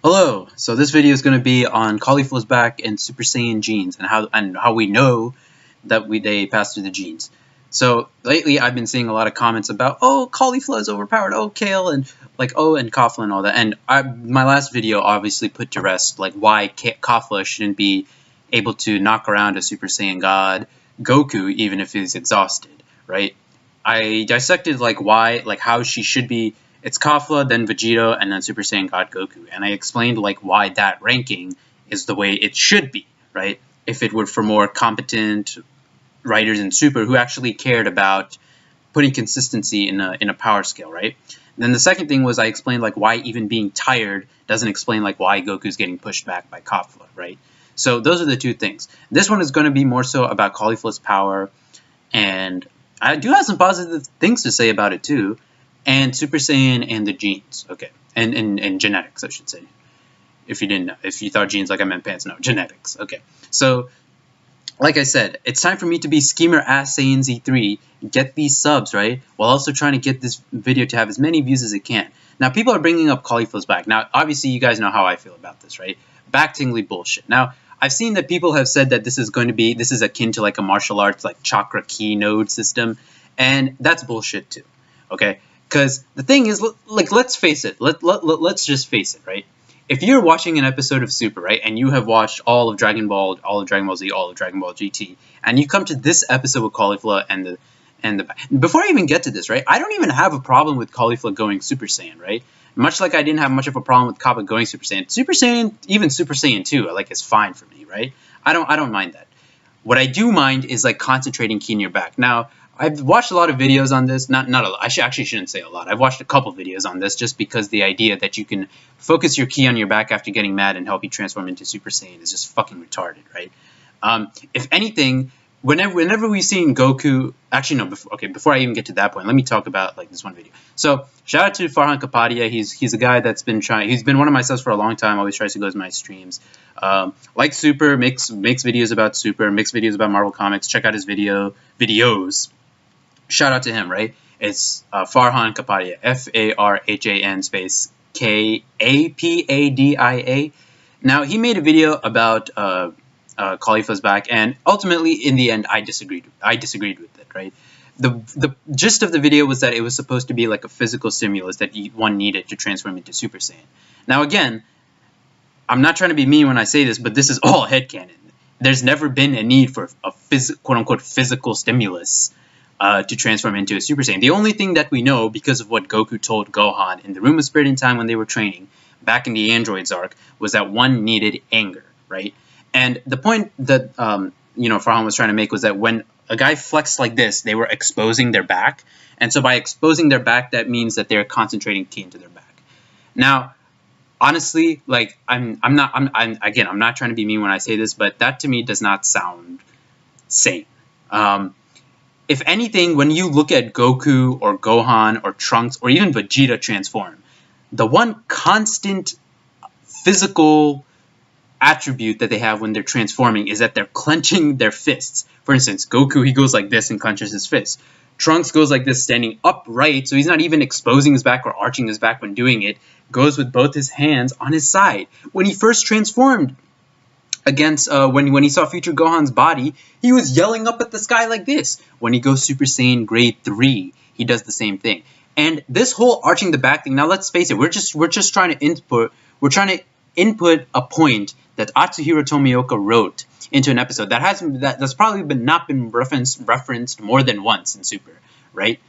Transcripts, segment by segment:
Hello. So this video is going to be on Caulifla's back and Super Saiyan genes and how we know that they pass through the genes. So lately I've been seeing a lot of comments about Caulifla is overpowered, Kale, and and Caulifla and all that. And my last video obviously put to rest why Caulifla shouldn't be able to knock around a Super Saiyan God Goku even if he's exhausted, right? I dissected how she should be. It's Caulifla, then Vegeta, and then Super Saiyan God Goku. And I explained why that ranking is the way it should be, right? If it were for more competent writers in Super who actually cared about putting consistency in a power scale, right? And then the second thing was I explained why even being tired doesn't explain why Goku's getting pushed back by Caulifla, right? So those are the two things. This one is going to be more so about Caulifla's power, and I do have some positive things to say about it too. And Super Saiyan and the genes, okay, and genetics, I should say. If you didn't know, if you thought genes I meant pants, no, genetics, okay. So, like I said, it's time for me to be Schemer Ass Saiyan Z3, get these subs, right, while also trying to get this video to have as many views as it can. Now, people are bringing up Caulifla's back. Now, obviously, you guys know how I feel about this, right? Back tingly bullshit. Now, I've seen that people have said that this is akin to a martial arts, chakra key node system, and that's bullshit too, okay? Because the thing is, let's face it. Let's just face it, right? If you're watching an episode of Super, right, and you have watched all of Dragon Ball, all of Dragon Ball Z, all of Dragon Ball GT, and you come to this episode with Caulifla and the before I even get to this, right, I don't even have a problem with Caulifla going Super Saiyan, right? Much like I didn't have much of a problem with Kappa going Super Saiyan. Super Saiyan, even Super Saiyan 2, is fine for me, right? I don't mind that. What I do mind is concentrating key in your back. Now, I've watched a lot of videos on this. Not a lot. I actually shouldn't say a lot. I've watched a couple videos on this just because the idea that you can focus your ki on your back after getting mad and help you transform into Super Saiyan is just fucking retarded, right? If anything, whenever we've seen Goku, actually no, before I even get to that point, let me talk about this one video. So shout out to Farhan Kapadia. He's a guy that's been trying. He's been one of my subs for a long time. Always tries to go to my streams. Like Super, makes videos about Super, makes videos about Marvel Comics. Check out his videos. Shout out to him, right? It's Farhan Kapadia, Farhan space Kapadia. Now, he made a video about Caulifla's back, and ultimately, in the end, I disagreed with it, right? The gist of the video was that it was supposed to be a physical stimulus that one needed to transform into Super Saiyan. Now, again, I'm not trying to be mean when I say this, but this is all headcanon. There's never been a need for a quote-unquote physical stimulus to transform into a Super Saiyan. The only thing that we know, because of what Goku told Gohan in the Room of Spirit and Time when they were training, back in the Androids arc, was that one needed anger, right? And the point that Farhan was trying to make was that when a guy flexed like this, they were exposing their back, and so by exposing their back, that means that they're concentrating ki into their back. Now, honestly, I'm not trying to be mean when I say this, but that to me does not sound sane. If anything, when you look at Goku or Gohan or Trunks or even Vegeta transform, the one constant physical attribute that they have when they're transforming is that they're clenching their fists. For instance, Goku, he goes like this and clenches his fists. Trunks goes like this, standing upright, so he's not even exposing his back or arching his back when doing it. Goes with both his hands on his side. When he first transformed against when he saw future Gohan's body, he was yelling up at the sky like this. When he goes Super Saiyan grade 3, he does the same thing. And this whole arching the back thing, now let's face it, we're just trying to input a point that Atsuhiro Tomioka wrote into an episode that's probably not been referenced more than once in Super, right?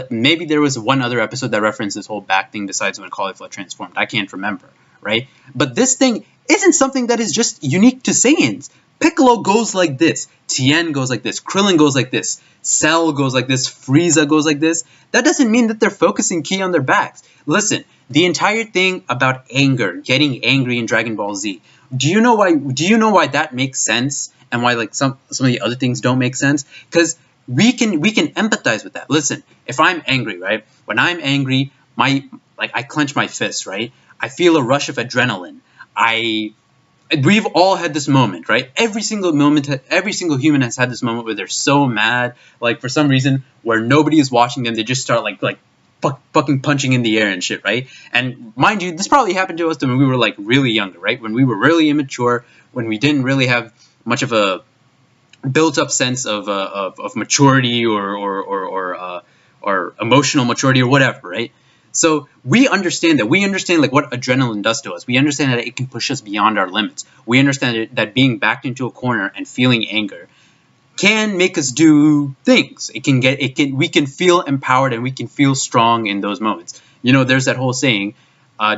Maybe there was one other episode that referenced this whole back thing besides when Caulifla transformed. I can't remember, right? But this thing isn't something that is just unique to Saiyans. Piccolo goes like this. Tien goes like this. Krillin goes like this. Cell goes like this. Frieza goes like this. That doesn't mean that they're focusing ki on their backs. Listen, the entire thing about anger, getting angry in Dragon Ball Z. Do you know why that makes sense and why some of the other things don't make sense? Because we can empathize with that. Listen, if I'm angry, right? When I'm angry, I clench my fists, right? I feel a rush of adrenaline. We've all had this moment, right? Every single human has had this moment where they're so mad, for some reason, where nobody is watching them. They just start fucking punching in the air and shit, right? And mind you, this probably happened to us when we were like really younger, right? When we were really immature, when we didn't really have much of a built-up sense of maturity or emotional maturity or whatever, right? So we understand that. We understand like what adrenaline does to us. We understand that it can push us beyond our limits. We understand that being backed into a corner and feeling anger can make us do things. We can feel empowered and we can feel strong in those moments. You know, there's that whole saying,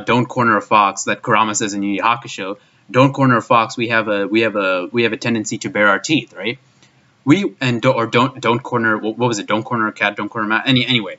"Don't corner a fox," that Kurama says in Yu Yu Hakusho. Don't corner a fox. We have a tendency to bare our teeth, right? Don't corner. What was it? Don't corner a cat. Don't corner a mouse. Anyway.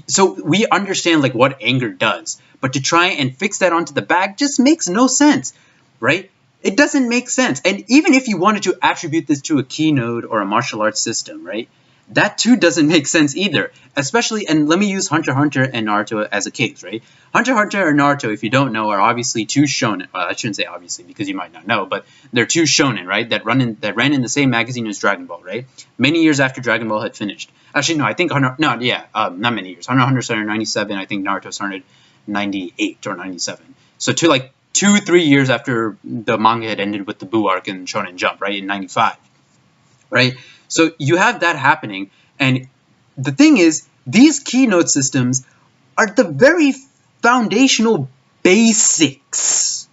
So we understand like what anger does, but to try and fix that onto the bag just makes no sense, right? It doesn't make sense. And even if you wanted to attribute this to a keynote or a martial arts system, right? That too doesn't make sense either. Especially, and let me use Hunter x Hunter and Naruto as a case, right? Hunter x Hunter and Naruto, if you don't know, are obviously two shonen. Well, I shouldn't say obviously because you might not know, but they're two shonen, right? That ran in the same magazine as Dragon Ball, right? Many years after Dragon Ball had finished. Actually, no, I think not many years. Hunter x Hunter started in 97. I think Naruto started 98 or 97. So 2-3 years after the manga had ended with the Buu arc in Shonen Jump, right, in 95, right? So you have that happening, and the thing is, these keynote systems are the very foundational basics,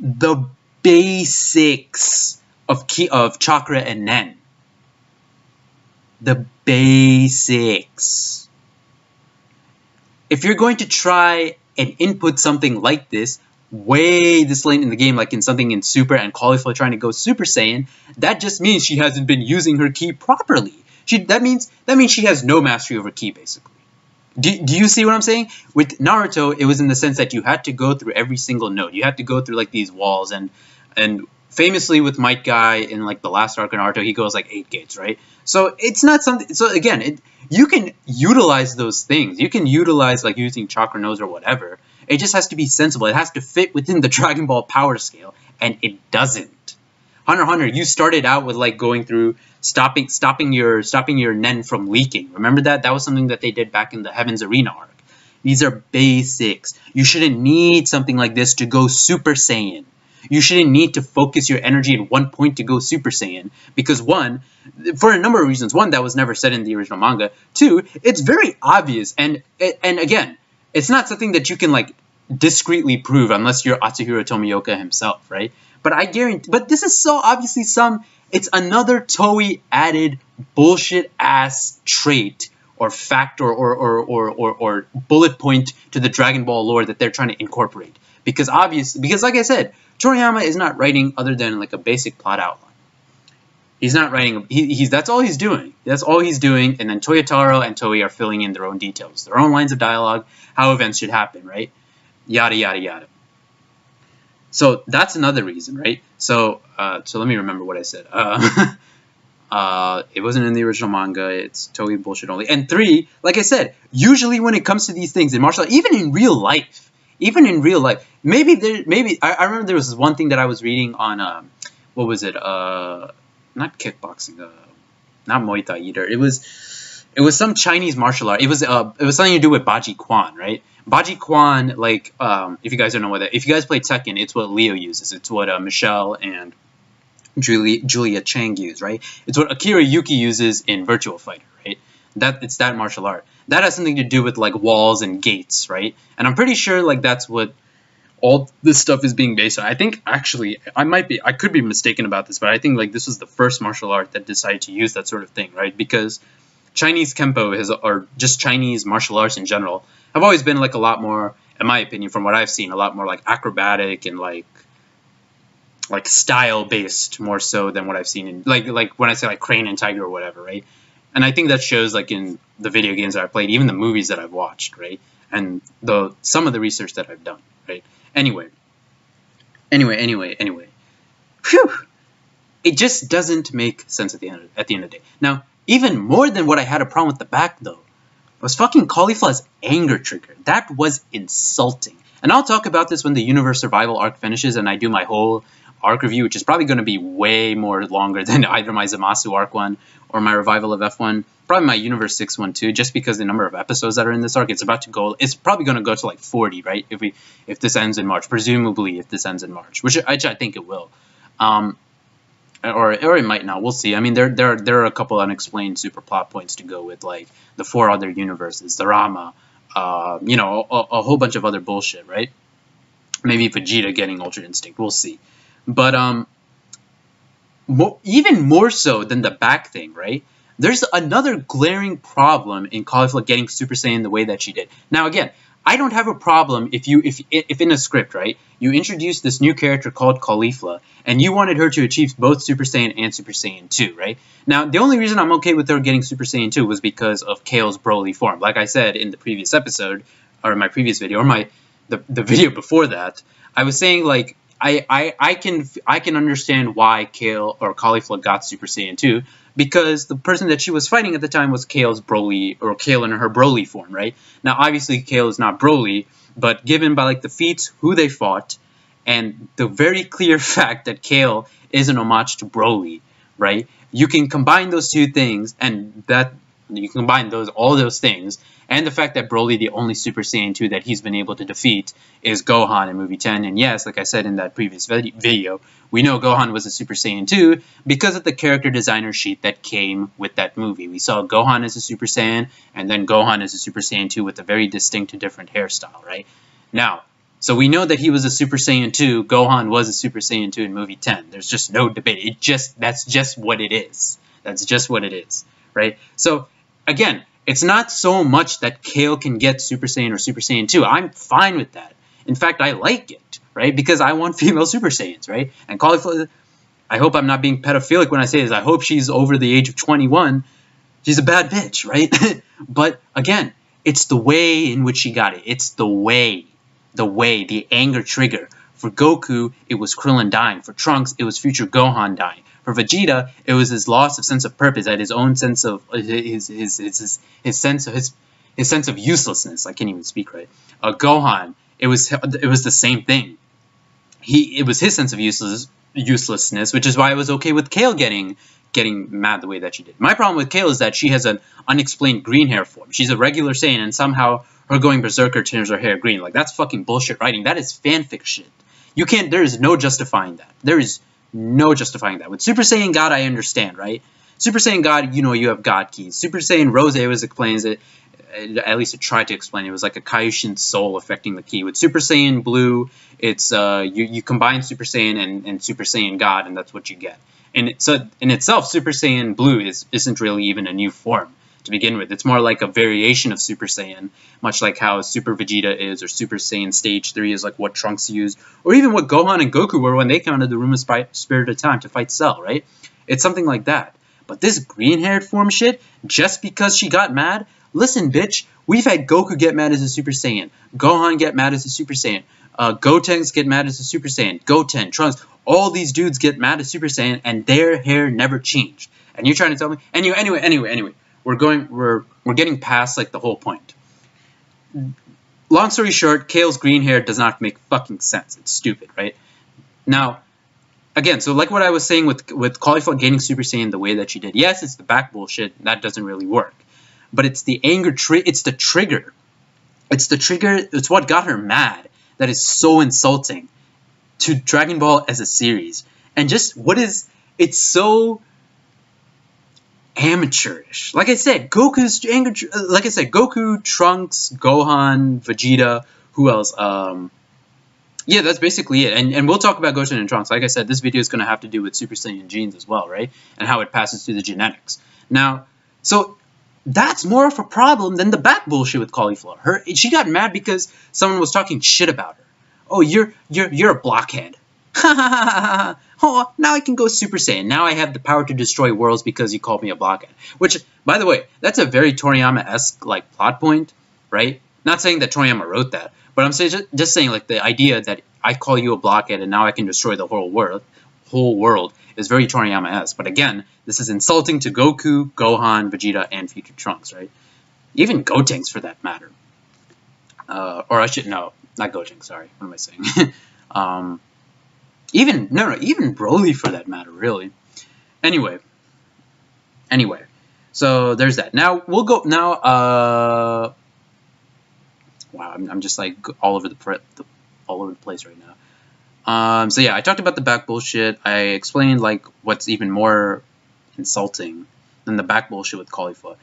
the basics of chakra and nen. The basics. If you're going to try and input something like this way this late in the game, like in something in Super and Caulifla trying to go Super Saiyan, that just means she hasn't been using her ki properly. That means she has no mastery over ki, basically. Do you see what I'm saying? With Naruto, it was in the sense that you had to go through every single node. You had to go through like these walls, and famously with Might Guy in like the last arc of Naruto, he goes like 8 gates, right? So it's not something. So again, you can utilize those things. You can utilize like using chakra nodes or whatever. It just has to be sensible. It has to fit within the Dragon Ball power scale, and it doesn't. Hunter x Hunter, you started out with like going through stopping your nen from leaking. Remember that? That was something that they did back in the Heaven's Arena arc. These are basics. You shouldn't need something like this to go Super Saiyan. You shouldn't need to focus your energy at one point to go Super Saiyan. Because one, for a number of reasons. One, that was never said in the original manga. Two, it's very obvious. And again, it's not something that you can like discreetly prove unless you're Atsuhiro Tomioka himself, right? But I guarantee, but this is so obviously it's another Toei added bullshit ass trait or fact or bullet point to the Dragon Ball lore that they're trying to incorporate. Because like I said, Toriyama is not writing other than like a basic plot outline. He's not writing. That's all he's doing. That's all he's doing. And then Toyotaro and Toei are filling in their own details, their own lines of dialogue, how events should happen, right? Yada yada yada. So that's another reason, right? So let me remember what I said. It wasn't in the original manga. It's Toei bullshit only. And 3, like I said, usually when it comes to these things in martial art, even in real life, maybe I remember there was this one thing that I was reading on what was it? Not kickboxing, not Muay Thai either. It was some Chinese martial art. It was something to do with Baji Quan, right? Baji Quan, like if you guys don't know what that, if you guys play Tekken, it's what Leo uses. It's what Michelle and Julia Chang use, right? It's what Akira Yuki uses in Virtua Fighter, right? It's that martial art. That has something to do with like walls and gates, right? And I'm pretty sure like that's what all this stuff is being based on. I think actually I could be mistaken about this, but I think like this was the first martial art that decided to use that sort of thing, right? Because Chinese Kempo or just Chinese martial arts in general have always been like a lot more, in my opinion, from what I've seen, a lot more like acrobatic and like style based more so than what I've seen in like when I say like Crane and Tiger or whatever, right? And I think that shows like in the video games that I played, even the movies that I've watched, right? And some of the research that I've done, right? Anyway. Phew! It just doesn't make sense at the end of the day. Now, even more than what I had a problem with the back, though, was fucking Caulifla's anger trigger. That was insulting. And I'll talk about this when the Universe Survival arc finishes and I do my whole arc review, which is probably going to be way more longer than either my Zamasu arc one or my Revival of F1. Probably my Universe 6 one too, just because the number of episodes that are in this arc, it's probably going to go to like 40, right? If this ends in March, presumably if this ends in March, which I think it will. Or it might not. We'll see. I mean, there are a couple unexplained super plot points to go with, like the 4 other universes, the Rama, you know, a whole bunch of other bullshit, right? Maybe Vegeta getting Ultra Instinct. We'll see. But even more so than the back thing, right? There's another glaring problem in Caulifla getting Super Saiyan the way that she did. Now, again, I don't have a problem if in a script, right, you introduce this new character called Caulifla, and you wanted her to achieve both Super Saiyan and Super Saiyan 2, right? Now, the only reason I'm okay with her getting Super Saiyan 2 was because of Kale's Broly form. Like I said in the previous episode, or my previous video, or the video before that, I was saying, like, I can understand why Kale or Caulifla got Super Saiyan 2, because the person that she was fighting at the time was Kale's Broly, or Kale in her Broly form, right? Now, obviously, Kale is not Broly, but given by like the feats, who they fought, and the very clear fact that Kale is an homage to Broly, right? You can combine those two things, and that you combine all those things, and the fact that Broly, the only Super Saiyan 2 that he's been able to defeat, is Gohan in movie 10. And yes, like I said in that previous video, we know Gohan was a Super Saiyan 2 because of the character designer sheet that came with that movie. We saw Gohan as a Super Saiyan, and then Gohan as a Super Saiyan 2 with a very distinct and different hairstyle, right? Now, so we know that he was a Super Saiyan 2. Gohan was a Super Saiyan 2 in movie 10. There's just no debate. That's just what it is. That's just what it is, right? So, again, it's not so much that Kale can get Super Saiyan or Super Saiyan 2. I'm fine with that. In fact, I like it, right? Because I want female Super Saiyans, right? And Caulifla, I hope I'm not being pedophilic when I say this. I hope she's over the age of 21. She's a bad bitch, right? But, again, it's the way in which she got it. It's the way, the anger trigger. For Goku, it was Krillin dying. For Trunks, it was future Gohan dying. For Vegeta, it was his loss of sense of purpose, at his own sense of his sense of uselessness. I can't even speak right. Gohan, it was the same thing. It was his sense of uselessness, which is why I was okay with Kale getting mad the way that she did. My problem with Kale is that she has an unexplained green hair form. She's a regular Saiyan, and somehow her going berserker turns her hair green. Like, that's fucking bullshit writing. That is fanfic shit. There is no justifying that. There is no justifying that. With Super Saiyan God, I understand, right? Super Saiyan God, you know, you have God keys. Super Saiyan Rose always explains it, at least it tried to explain it. It was like a Kaioshin soul affecting the key. With Super Saiyan Blue, it's you combine Super Saiyan and Super Saiyan God, and that's what you get. And so in itself, Super Saiyan Blue isn't really even a new form to begin with. It's more like a variation of Super Saiyan, much like how Super Vegeta is, or Super Saiyan Stage 3 is like what Trunks used, or even what Gohan and Goku were when they came into the Room of Spirit of Time to fight Cell, right? It's something like that. But this green-haired form shit, just because she got mad? Listen, bitch, we've had Goku get mad as a Super Saiyan, Gohan get mad as a Super Saiyan, Gotenks get mad as a Super Saiyan, Goten, Trunks, all these dudes get mad as Super Saiyan, and their hair never changed. And you're trying to tell me? Anyway. We're getting past, like, the whole point. Long story short, Kale's green hair does not make fucking sense. It's stupid, right? Now, again, so like what I was saying with Caulifla getting Super Saiyan the way that she did. Yes, it's the back bullshit. That doesn't really work. But it's the anger it's the trigger. It's the trigger. It's what got her mad. That is so insulting to Dragon Ball as a series. And just it's so amateurish. Like I said, Goku, Trunks, Gohan, Vegeta, who else? Yeah, that's basically it. And we'll talk about Goten and Trunks. Like I said, this video is going to have to do with Super Saiyan genes as well, right? And how it passes through the genetics. Now, so that's more of a problem than the back bullshit with Caulifla. She got mad because someone was talking shit about her. Oh, you're a blockhead. Oh, now I can go Super Saiyan. Now I have the power to destroy worlds because you called me a blockhead. Which, by the way, that's a very Toriyama-esque, like, plot point, right? Not saying that Toriyama wrote that, but I'm just saying, like, the idea that I call you a blockhead and now I can destroy the whole world is very Toriyama-esque. But again, this is insulting to Goku, Gohan, Vegeta, and future Trunks, right? Even Gotenks, for that matter. Or I should, no, not Gotenks, sorry. What am I saying? Even Broly for that matter, really. Anyway, so there's that. Now we'll go now. Wow, I'm just like all over the place right now. So yeah, I talked about the back bullshit. I explained like what's even more insulting than the back bullshit with Caulifla.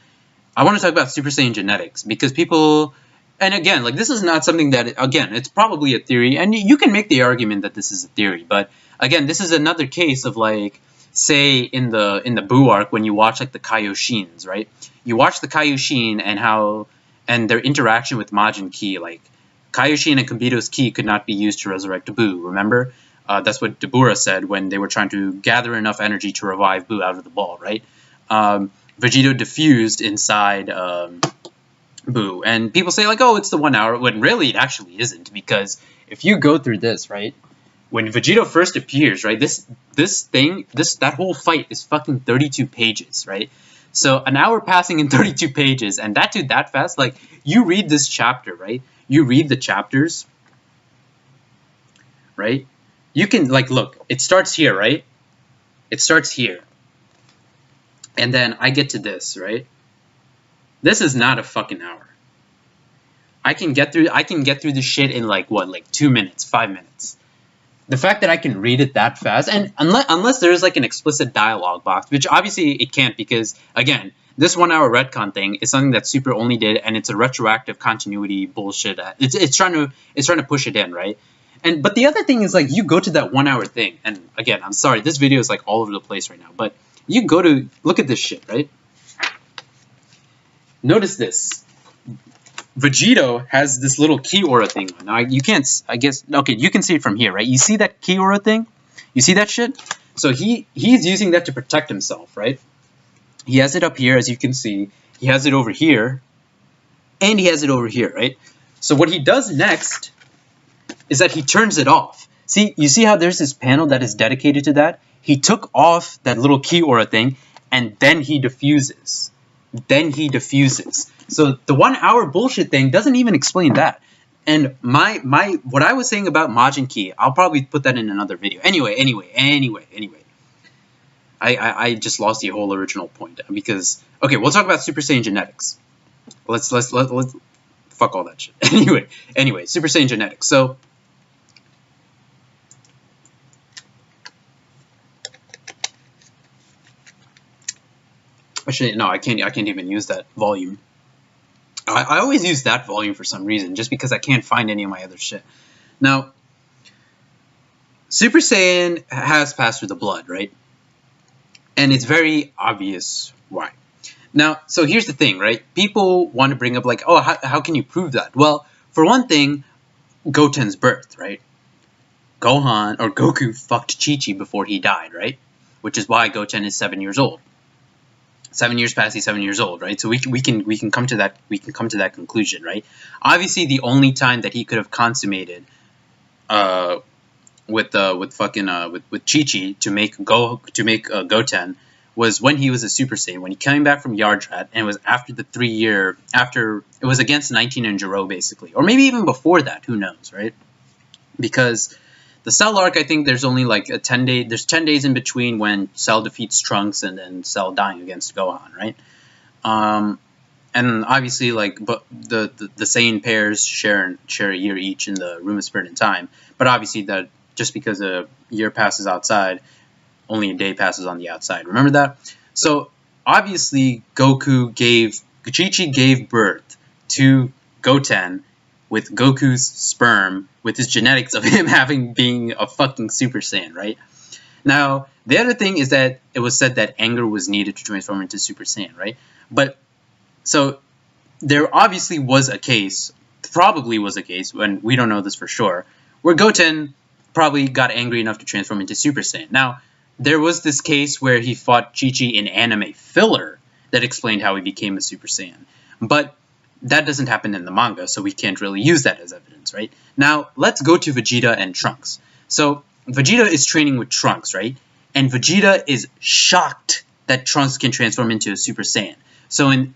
I want to talk about Super Saiyan Genetics because people, and again, like this is not something that, again, it's probably a theory, and you can make the argument that this is a theory, but again, this is another case of like, say in the Buu arc when you watch like the Kaioshins, right? You watch the Kaioshin and their interaction with Majin Ki, like Kaioshin and Kibito's ki could not be used to resurrect Buu, remember? That's what Dabura said when they were trying to gather enough energy to revive Buu out of the ball, right? Vegito diffused inside Buu, and people say like, oh, it's the 1 hour, when really it actually isn't, because if you go through this, right, when Vegito first appears, right, that whole fight is fucking 32 pages, right? So an hour passing in 32 pages, and that dude that fast, like, you read this chapter, right? You read the chapters, right? You can, like, look, it starts here, right? It starts here. And then I get to this, right? This is not a fucking hour. I can get through this shit in like what, like 2 minutes, 5 minutes. The fact that I can read it that fast, and unless there's like an explicit dialogue box, which obviously it can't, because again, this 1 hour retcon thing is something that Super only did, and it's a retroactive continuity bullshit. It's trying to push it in, right? But the other thing is, like, you go to that 1 hour thing, and again, I'm sorry, this video is like all over the place right now, but you go to look at this shit, right? Notice this. Vegito has this little key aura thing on. Now, you can't, I guess, okay, you can see it from here, right? You see that key aura thing? You see that shit? So he's using that to protect himself, right? He has it up here, as you can see. He has it over here. And he has it over here, right? So what he does next is that he turns it off. See, you see how there's this panel that is dedicated to that? He took off that little key aura thing, and then he diffuses. So the 1 hour bullshit thing doesn't even explain that. And what I was saying about Majin Ki, I'll probably put that in another video. Anyway. I just lost the whole original point because, okay, we'll talk about Super Saiyan Genetics. Let's fuck all that shit. Anyway, Super Saiyan Genetics. So actually, no, I can't even use that volume. I always use that volume for some reason, just because I can't find any of my other shit. Now, Super Saiyan has passed through the blood, right? And it's very obvious why. Now, so here's the thing, right? People want to bring up like, oh, how can you prove that? Well, for one thing, Goten's birth, right? Goku fucked Chi-Chi before he died, right? Which is why Goten is 7 years old. 7 years past, he's 7 years old, right? So we can come to that conclusion, right? Obviously, the only time that he could have consummated with Chi-Chi to make Goten was when he was a Super Saiyan, when he came back from Yardrat, and it was after the 3 year, after it was against 19 and Jiro, basically, or maybe even before that, who knows, right? Because the Cell arc, I think there's only like a 10 day. There's 10 days in between when Cell defeats Trunks and then Cell dying against Gohan, right? And obviously, like, but the Saiyan pairs share a year each in the Room of Spirit and Time. But obviously, that just because a year passes outside, only a day passes on the outside. Remember that? So obviously, Chi-Chi gave birth to Goten with Goku's sperm, with his genetics of him being a fucking Super Saiyan, right? Now, the other thing is that it was said that anger was needed to transform into Super Saiyan, right? But, so, there obviously was a case, probably was a case, and we don't know this for sure, where Goten probably got angry enough to transform into Super Saiyan. Now, there was this case where he fought Chi-Chi in anime filler that explained how he became a Super Saiyan. But that doesn't happen in the manga, so we can't really use that as evidence, right? Now, let's go to Vegeta and Trunks. So, Vegeta is training with Trunks, right? And Vegeta is shocked that Trunks can transform into a Super Saiyan. So, in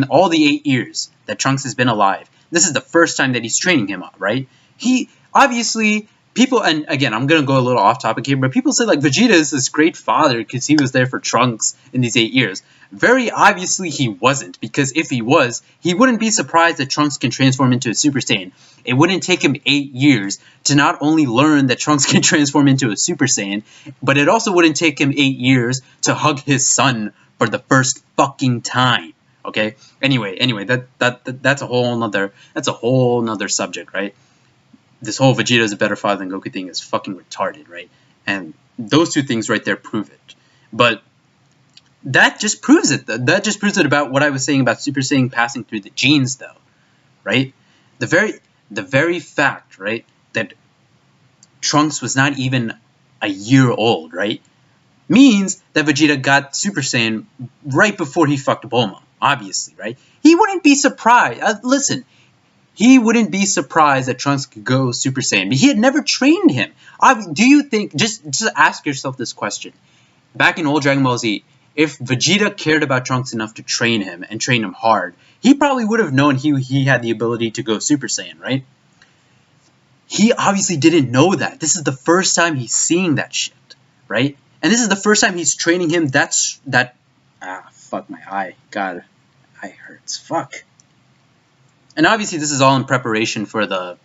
all the 8 years that Trunks has been alive, this is the first time that he's training him up, right? He, obviously, people, and again, I'm going to go a little off topic here, but people say like Vegeta is this great father because he was there for Trunks in these 8 years. Very obviously he wasn't, because if he was, he wouldn't be surprised that Trunks can transform into a Super Saiyan. It wouldn't take him 8 years to not only learn that Trunks can transform into a Super Saiyan, but it also wouldn't take him 8 years to hug his son for the first fucking time. Okay? Anyway, that's a whole nother subject, right? This whole Vegeta is a better father than Goku thing is fucking retarded, right? And those two things right there prove it. But that just proves it. That just proves it about what I was saying about Super Saiyan passing through the genes, though, right? The very fact, right, that Trunks was not even a year old, right, means that Vegeta got Super Saiyan right before he fucked Bulma, obviously, right? He wouldn't be surprised. Listen, he wouldn't be surprised that Trunks could go Super Saiyan. But he had never trained him. Do you think, just ask yourself this question. Back in old Dragon Ball Z, if Vegeta cared about Trunks enough to train him and train him hard, he probably would have known he had the ability to go Super Saiyan, right? He obviously didn't know that. This is the first time he's seeing that shit, right? And this is the first time he's training him. Fuck my eye. God, eye hurts. Fuck. And obviously this is all in preparation for the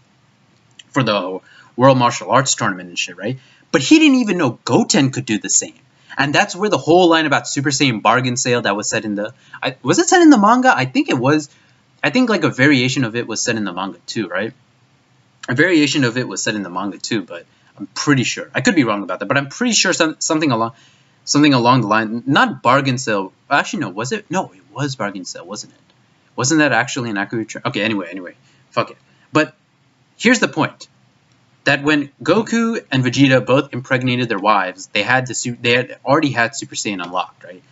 World Martial Arts Tournament and shit, right? But he didn't even know Goten could do the same. And that's where the whole line about Super Saiyan bargain sale that was said in the... was it said in the manga? I think it was. I think like a variation of it was said in the manga too, right? A variation of it was said in the manga too, but I'm pretty sure. I could be wrong about that, but I'm pretty sure something along the line... Not bargain sale. Actually, no. Was it? No, it was bargain sale, wasn't it? Wasn't that actually an accurate... Okay, anyway. Fuck it. But here's the point. That when Goku and Vegeta both impregnated their wives, they had already had Super Saiyan unlocked, right?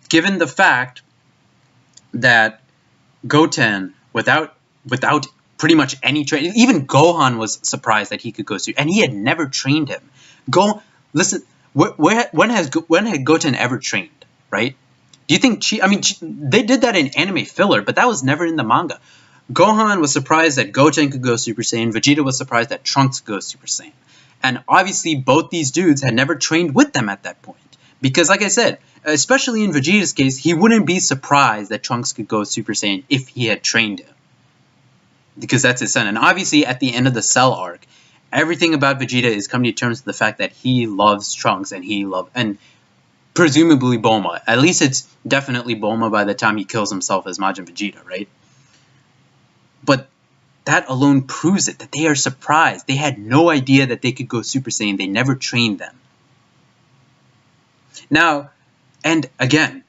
Given the fact that Goten, without pretty much any training, even Gohan was surprised that he could go Super, and he had never trained him. Listen, when had Goten ever trained, right? Do you think they did that in anime filler, but that was never in the manga. Gohan was surprised that Goten could go Super Saiyan. Vegeta was surprised that Trunks could go Super Saiyan. And obviously, both these dudes had never trained with them at that point. Because, like I said, especially in Vegeta's case, he wouldn't be surprised that Trunks could go Super Saiyan if he had trained him. Because that's his son. And obviously, at the end of the Cell arc, everything about Vegeta is coming to terms with the fact that he loves Trunks and presumably Bulma. At least it's definitely Bulma by the time he kills himself as Majin Vegeta, right? But that alone proves it, that they are surprised. They had no idea that they could go Super Saiyan. They never trained them. Now, and again,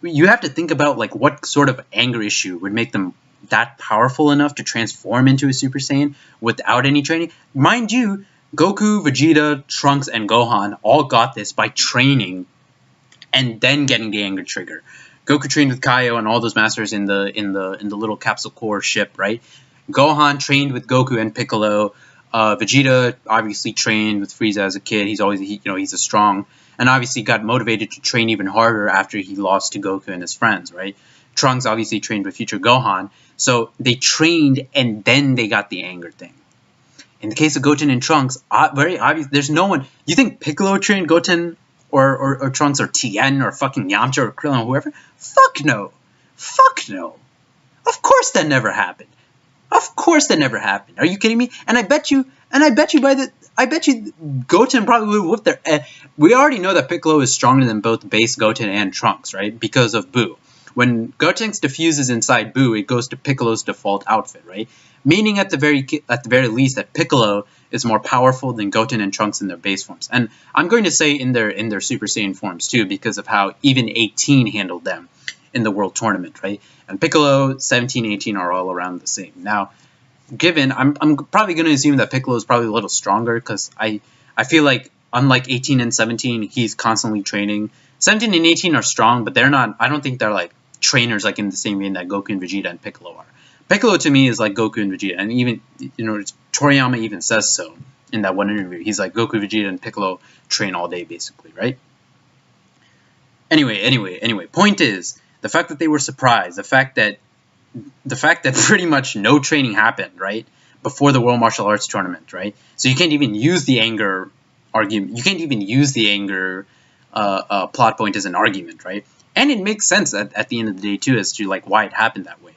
you have to think about like what sort of anger issue would make them that powerful enough to transform into a Super Saiyan without any training. Mind you, Goku, Vegeta, Trunks, and Gohan all got this by training and then getting the anger trigger. Goku trained with Kaio and all those masters in the little capsule core ship, right? Gohan trained with Goku and Piccolo. Vegeta obviously trained with Frieza as a kid. He's a strong, and obviously got motivated to train even harder after he lost to Goku and his friends, right? Trunks obviously trained with future Gohan. So they trained and then they got the anger thing. In the case of Goten and Trunks, very obvious. There's no one. You think Piccolo trained Goten or Trunks or Tien or fucking Yamcha or Krillin or whoever? Fuck no. Fuck no. Of course that never happened. Of course that never happened. Are you kidding me? And I bet you Goten probably would whoop their... we already know that Piccolo is stronger than both base Goten and Trunks, right? Because of Buu. When Gotenks diffuses inside Buu, it goes to Piccolo's default outfit, right? Meaning at the very least that Piccolo is more powerful than Goten and Trunks in their base forms. And I'm going to say in their Super Saiyan forms too, because of how even 18 handled them in the World Tournament, right? And Piccolo, 17, 18 are all around the same. Now, I'm probably going to assume that Piccolo is probably a little stronger because I feel like unlike 18 and 17, he's constantly training. 17 and 18 are strong, but they're not. I don't think they're like trainers like in the same vein that Goku and Vegeta and Piccolo are. Piccolo to me is like Goku and Vegeta, and even Toriyama even says so in that one interview. He's like Goku, Vegeta, and Piccolo train all day basically, right? Anyway. Point is the fact that they were surprised, the fact that pretty much no training happened, right? before the World Martial Arts Tournament, right? So you can't even use the anger argument. You can't even use the anger plot point as an argument, right? And it makes sense at the end of the day too, as to like why it happened that way.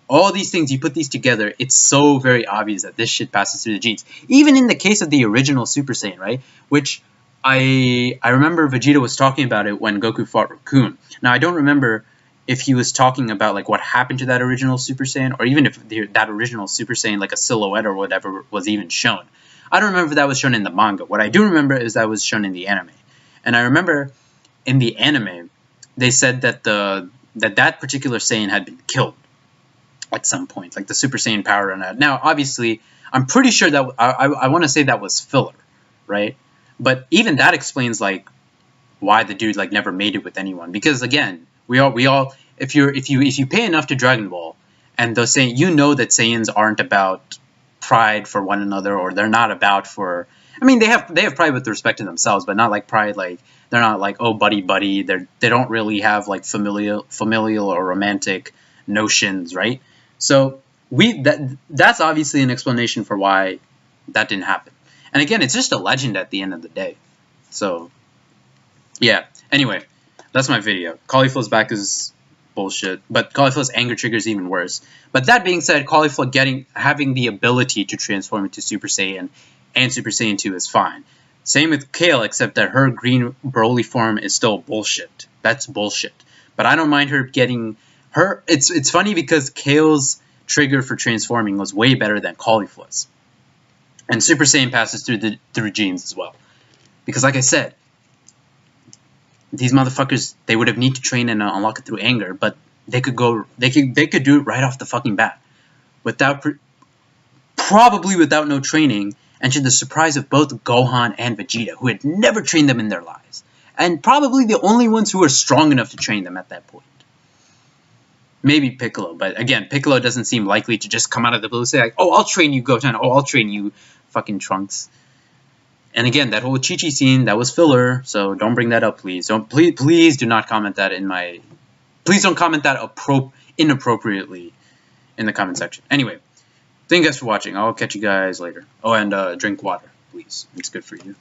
All these things, you put these together, it's so very obvious that this shit passes through the genes. Even in the case of the original Super Saiyan, right? Which I remember Vegeta was talking about it when Goku fought Raccoon. Now I don't remember if he was talking about like what happened to that original Super Saiyan, or even if that original Super Saiyan, like a silhouette or whatever, was even shown. I don't remember if that was shown in the manga. What I do remember is that was shown in the anime. And I remember in the anime, they said that that particular Saiyan had been killed at some point, like the Super Saiyan power run out. Now, obviously, I'm pretty sure that I want to say that was filler, right? But even that explains like why the dude like never made it with anyone. Because again, we all if you pay enough to Dragon Ball, and those Saiyan, you know that Saiyans aren't about pride for one another, or they're not about for. I mean, they have pride with respect to themselves, but not like pride like they're not like, oh, buddy. They don't really have like familial or romantic notions, right? So that's obviously an explanation for why that didn't happen. And again, it's just a legend at the end of the day. So yeah. Anyway, that's my video. Caulifla's back is bullshit, but Caulifla's anger trigger is even worse. But that being said, Caulifla having the ability to transform into Super Saiyan and Super Saiyan 2 is fine. Same with Kale, except that her green Broly form is still bullshit. That's bullshit. But I don't mind her getting her. It's funny because Kale's trigger for transforming was way better than Caulifla's, and Super Saiyan passes through genes as well. Because like I said, these motherfuckers, they would have need to train and unlock it through anger, but they could do it right off the fucking bat, probably without no training, and to the surprise of both Gohan and Vegeta, who had never trained them in their lives, and probably the only ones who were strong enough to train them at that point. Maybe Piccolo, but again, Piccolo doesn't seem likely to just come out of the blue and say like, oh, I'll train you, Goten, oh, I'll train you, fucking Trunks. And again, that whole Chi-Chi scene, that was filler, so don't bring that up, please. Please do not comment that please don't comment that inappropriately in the comment section. Anyway, thank you guys for watching. I'll catch you guys later. Oh, and drink water, please. It's good for you.